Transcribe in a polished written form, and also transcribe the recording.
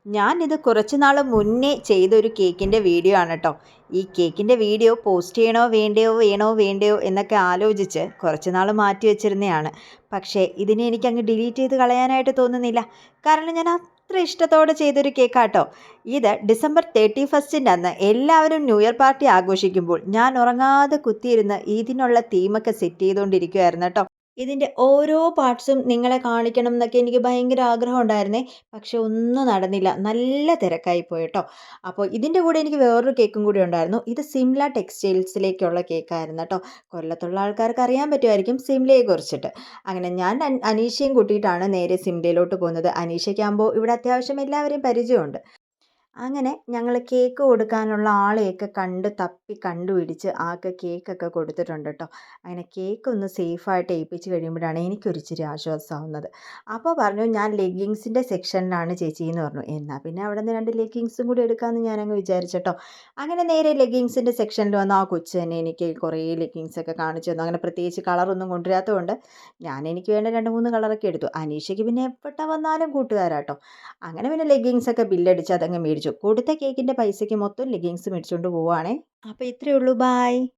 ഞാനിത് കുറച്ച് നാൾ മുന്നേ ചെയ്തൊരു കേക്കിൻ്റെ വീഡിയോ ആണ് കേട്ടോ. ഈ കേക്കിൻ്റെ വീഡിയോ പോസ്റ്റ് ചെയ്യണോ വേണ്ടയോ എന്നൊക്കെ ആലോചിച്ച് കുറച്ച് നാൾ മാറ്റി വെച്ചിരുന്നതാണ്. പക്ഷേ ഇതിനെ എനിക്കങ്ങ് ഡിലീറ്റ് ചെയ്ത് കളയാനായിട്ട് തോന്നുന്നില്ല. കാരണം ഞാൻ അത്ര ഇഷ്ടത്തോടെ ചെയ്തൊരു കേക്കാട്ടോ. ഇത് ഡിസംബർ 31 അന്ന് എല്ലാവരും ന്യൂ ഇയർ പാർട്ടി ആഘോഷിക്കുമ്പോൾ ഞാൻ ഉറങ്ങാതെ കുത്തിയിരുന്ന് ഇതിനുള്ള തീമൊക്കെ സെറ്റ് ചെയ്തുകൊണ്ടിരിക്കുമായിരുന്നു കേട്ടോ. ഇതിൻ്റെ ഓരോ പാർട്സും നിങ്ങളെ കാണിക്കണം എന്നൊക്കെ എനിക്ക് ഭയങ്കര ആഗ്രഹം ഉണ്ടായിരുന്നേ. പക്ഷെ ഒന്നും നടന്നില്ല. നല്ല തിരക്കായി പോയി കേട്ടോ. അപ്പോൾ ഇതിൻ്റെ കൂടെ എനിക്ക് വേറൊരു കേക്കും കൂടി ഉണ്ടായിരുന്നു. ഇത് സിംല ടെക്സ്റ്റൈൽസിലേക്കുള്ള കേക്കായിരുന്നു കേട്ടോ. കൊല്ലത്തുള്ള ആൾക്കാർക്ക് അറിയാൻ പറ്റുമായിരിക്കും സിംലയെ കുറിച്ചിട്ട്. അങ്ങനെ ഞാൻ അനീഷയും കൂട്ടിയിട്ടാണ് നേരെ സിംലയിലോട്ട് പോകുന്നത്. അനീഷയ്ക്കാകുമ്പോൾ ഇവിടെ അത്യാവശ്യം എല്ലാവരെയും പരിചയമുണ്ട്. അങ്ങനെ ഞങ്ങൾ കേക്ക് കൊടുക്കാനുള്ള ആളെയൊക്കെ തപ്പി കണ്ടുപിടിച്ച് ആൾക്ക് കേക്കൊക്കെ കൊടുത്തിട്ടുണ്ട് കേട്ടോ. അങ്ങനെ കേക്ക് ഒന്ന് സേഫായിട്ട് ഏൽപ്പിച്ച് കഴിയുമ്പോഴാണ് എനിക്കൊരിച്ചിരി ആശ്വാസമാവുന്നത്. അപ്പോൾ പറഞ്ഞു, ഞാൻ ലെഗിങ്സിൻ്റെ സെക്ഷനിലാണ് ചേച്ചി എന്ന് പറഞ്ഞു. എന്നാൽ പിന്നെ അവിടെ നിന്ന് 2 ലെഗിങ്സും കൂടി എടുക്കാമെന്ന് ഞാനങ്ങ് വിചാരിച്ചിട്ടോ. അങ്ങനെ നേരെ ലെഗിങ്സിൻ്റെ സെക്ഷനിൽ വന്ന് ആ കൊച്ച് തന്നെ എനിക്ക് കുറേ ലെഗിങ്സൊക്കെ കാണിച്ചു തന്നു. അങ്ങനെ പ്രത്യേകിച്ച് കളറൊന്നും കൊണ്ടുവരാത്തതുകൊണ്ട് എനിക്ക് വേണ്ട 2, 3 കളറൊക്കെ എടുത്തു. അനീഷയ്ക്ക് പിന്നെ എവിടെ വന്നാലും കൂട്ടുകാരാട്ടോ. അങ്ങനെ പിന്നെ ലെഗിങ്സൊക്കെ ബില്ലടിച്ച് അതങ്ങ് മേടിച്ചു. കൊടുത്ത കേക്കിൻ്റെ പൈസയ്ക്ക് മൊത്തം ലെഗിങ്സ് മേടിച്ചുകൊണ്ട് പോവുകയാണേ. അപ്പോൾ ഇത്രയേ ഉള്ളൂ. ബായ്.